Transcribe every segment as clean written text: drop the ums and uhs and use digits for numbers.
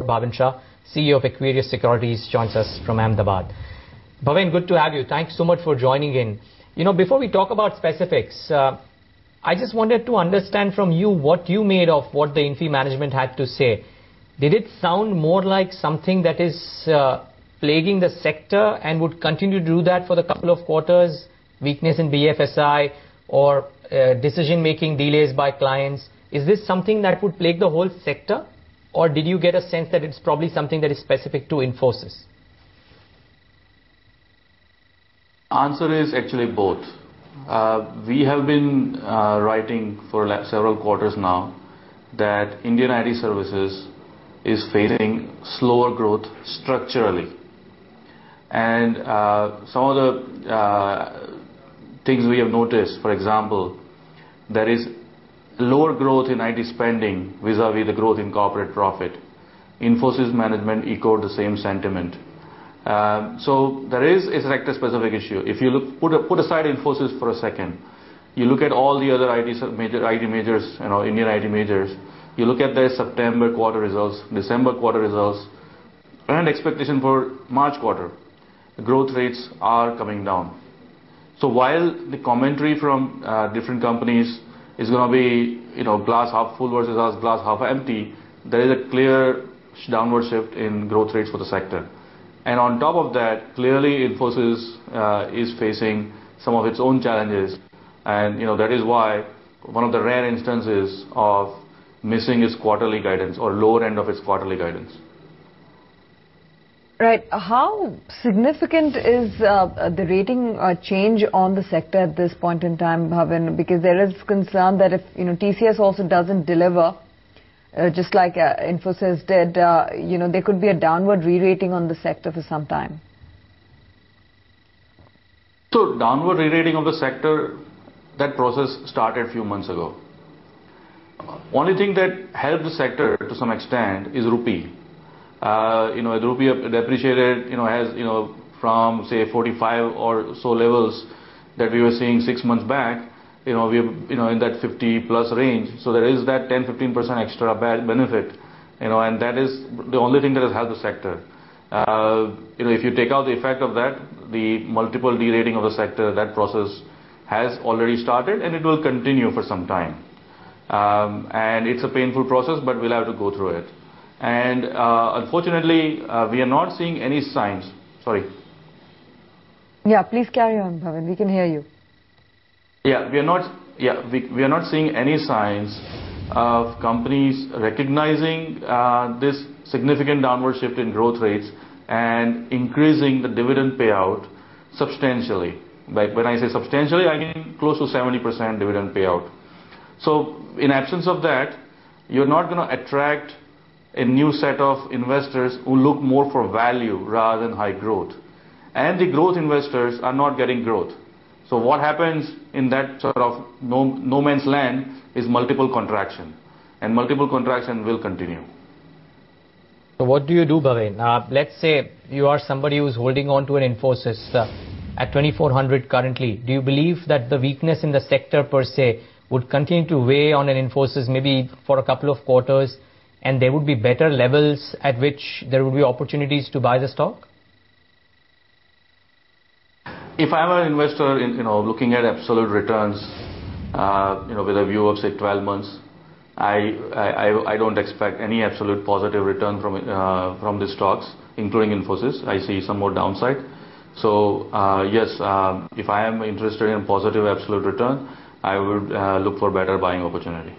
Bhavin Shah, CEO of Aquarius Securities, joins us from Ahmedabad. Bhavin, good to have you. Thanks so much for joining in. Before we talk about specifics, I just wanted to understand from you what you made of what the Infy management had to say. Did it sound more like something that is plaguing the sector and would continue to do that for the couple of quarters, weakness in BFSI or decision-making delays by clients? Is this something that would plague the whole sector? Or did you get a sense that it's probably something that is specific to Infosys? Answer is actually both. We have been writing for several quarters now that Indian IT services is facing slower growth structurally. And some of the things we have noticed, for example, there is lower growth in IT spending vis-a-vis the growth in corporate profit. Infosys management echoed the same sentiment. So there is a sector-specific issue. If you put aside Infosys for a second, you look at all the other IT majors, Indian IT majors, you look at their September quarter results, December quarter results, and expectation for March quarter, the growth rates are coming down. So while the commentary from different companies is going to be, glass half full versus glass half empty, there is a clear downward shift in growth rates for the sector. And on top of that, clearly Infosys is facing some of its own challenges. And, that is why one of the rare instances of missing its quarterly guidance or lower end of its quarterly guidance. Right. How significant is the rating change on the sector at this point in time, Bhavin? Because there is concern that if TCS also doesn't deliver, just like Infosys did, there could be a downward re-rating on the sector for some time. So downward re-rating of the sector, that process started a few months ago. Only thing that helped the sector to some extent is rupee. The rupee depreciated, has, from say 45 or so levels that we were seeing 6 months back, we are, in that 50 plus range. So there is that 10-15% extra benefit, and that is the only thing that has helped the sector. If you take out the effect of that, the multiple derating of the sector, that process has already started and it will continue for some time. And it's a painful process, but we'll have to go through it. And unfortunately, we are not seeing any signs. Sorry. Yeah, please carry on, Bhavin. We can hear you. Yeah, we are not seeing any signs of companies recognizing this significant downward shift in growth rates and increasing the dividend payout substantially. Like when I say substantially, I mean close to 70% dividend payout. So in absence of that, you're not going to attract a new set of investors who look more for value rather than high growth. And the growth investors are not getting growth. So what happens in that sort of no man's land is multiple contraction. And multiple contraction will continue. So what do you do, Bhavin? Let's say you are somebody who's holding on to an Infosys at 2400 currently. Do you believe that the weakness in the sector per se would continue to weigh on an Infosys maybe for a couple of quarters, and there would be better levels at which there would be opportunities to buy the stock? If I'm an investor in, looking at absolute returns, with a view of say 12 months, I don't expect any absolute positive return from the stocks, including Infosys. I see some more downside. So yes, if I am interested in positive absolute return, I would look for better buying opportunity.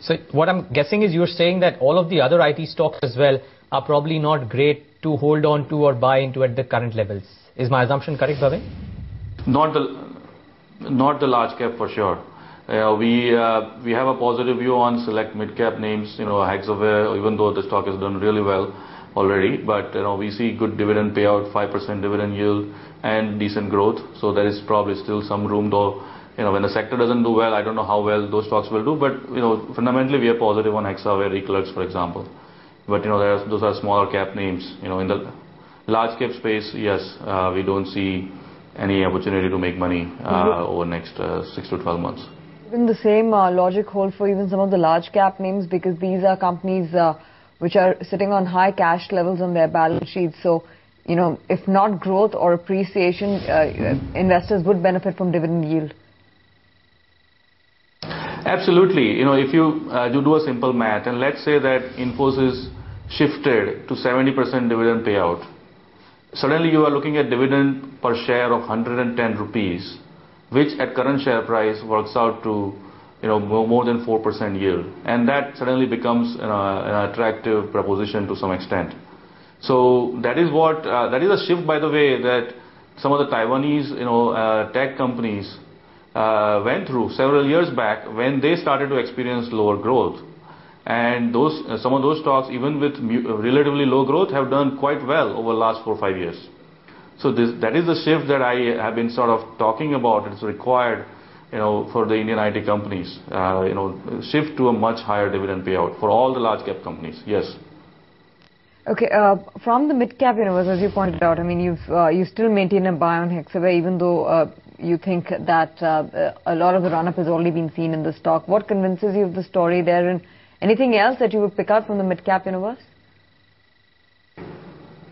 So what I'm guessing is you're saying that all of the other IT stocks as well are probably not great to hold on to or buy into at the current levels. Is my assumption correct, Bhavin? Not the large cap for sure. We have a positive view on select mid-cap names, Hexaware, even though the stock has done really well already. But we see good dividend payout, 5% dividend yield, and decent growth. So there is probably still some room, though. When the sector doesn't do well, I don't know how well those stocks will do. But fundamentally, we are positive on Hexaware, Eclerx, for example. But those are smaller cap names. In the large cap space, yes, we don't see any opportunity to make money over the next 6 to 12 months. Even the same logic hold for even some of the large cap names, because these are companies which are sitting on high cash levels on their balance sheets. So, if not growth or appreciation, investors would benefit from dividend yield. Absolutely. If you do a simple math, and let's say that Infosys shifted to 70% dividend payout, suddenly you are looking at dividend per share of 110 rupees, which at current share price works out to more than 4% yield, and that suddenly becomes an attractive proposition to some extent. So that is a shift, by the way, that some of the Taiwanese tech companies went through several years back when they started to experience lower growth. And some of those stocks, even with relatively low growth, have done quite well over the last 4 or 5 years. So that is the shift that I have been sort of talking about. It's required, for the Indian IT companies, shift to a much higher dividend payout for all the large cap companies. Yes. Okay, from the mid-cap universe, as you pointed out, I mean, you still maintain a buy on Hexaware, even though you think that a lot of the run-up has already been seen in the stock. What convinces you of the story there, and anything else that you would pick out from the mid-cap universe?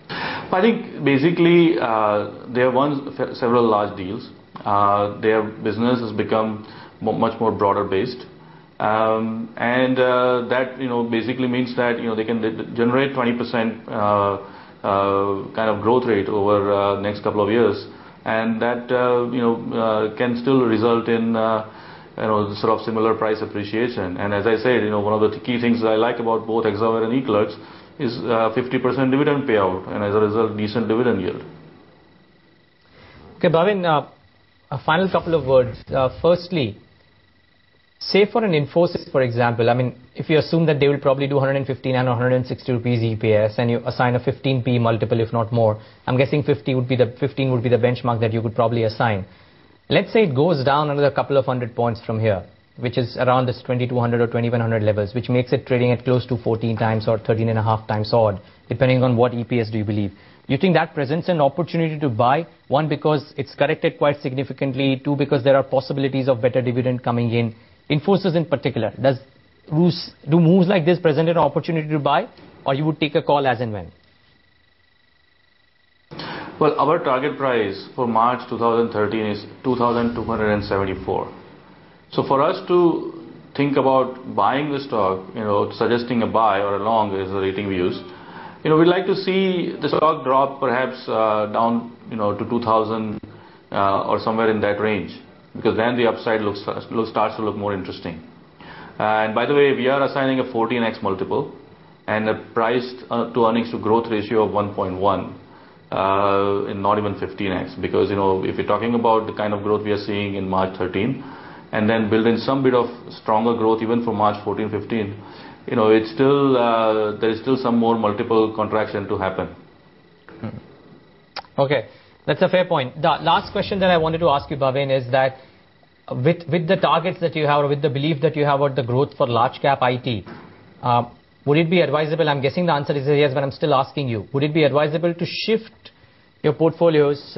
I think basically they have won several large deals. Their business has become much more broader based. And that basically means that they can generate 20% kind of growth rate over next couple of years, and that can still result in sort of similar price appreciation. And as I said, one of the key things I like about both Hexaware and eClerx is 50% dividend payout, and as a result, decent dividend yield. Okay, Bhavin, a final couple of words. Firstly, say for an Infosys, for example, I mean, if you assume that they will probably do 115 and 160 rupees EPS, and you assign a 15p multiple, if not more, I'm guessing 15 would be the benchmark that you could probably assign. Let's say it goes down another couple of 100 points from here, which is around this 2200 or 2100 levels, which makes it trading at close to 14 times or 13.5 times odd, depending on what EPS do you believe. You think that presents an opportunity to buy? One, because it's corrected quite significantly. Two, because there are possibilities of better dividend coming in. Infosys in particular, do moves like this present an opportunity to buy, or you would take a call as and when? Well, our target price for March 2013 is 2,274. So for us to think about buying the stock, suggesting a buy or a long is the rating we use, we'd like to see the stock drop perhaps down, to 2,000 or somewhere in that range, because then the upside starts to look more interesting. And by the way, we are assigning a 14x multiple and a price to earnings to growth ratio of 1.1. And not even 15x, because if you're talking about the kind of growth we are seeing in March 13 and then build in some bit of stronger growth even for March 14-15, it's still there is still some more multiple contraction to happen. Okay, that's a fair point. The last question that I wanted to ask you, Bhavin, is that with the targets that you have, or with the belief that you have about the growth for large cap IT, would it be advisable? I'm guessing the answer is yes, but I'm still asking you. Would it be advisable to shift your portfolios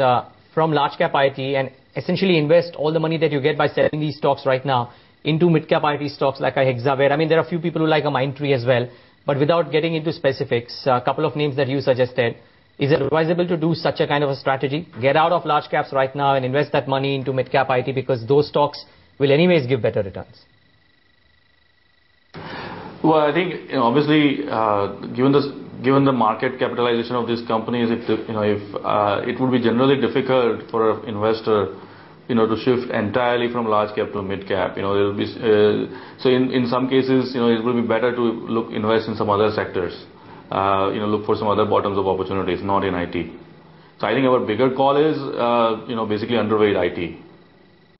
from large cap IT and essentially invest all the money that you get by selling these stocks right now into mid cap IT stocks like a Hexaware? I mean, there are a few people who like a Mindtree as well, but without getting into specifics, a couple of names that you suggested, is it advisable to do such a kind of a strategy? Get out of large caps right now and invest that money into mid cap IT, because those stocks will anyways give better returns. Well, I think obviously, given the market capitalization of these companies, if it would be generally difficult for an investor, to shift entirely from large cap to mid cap. There will be so in some cases, it will be better to invest in some other sectors. Look for some other bottoms of opportunities, not in IT. So I think our bigger call is basically underweight IT.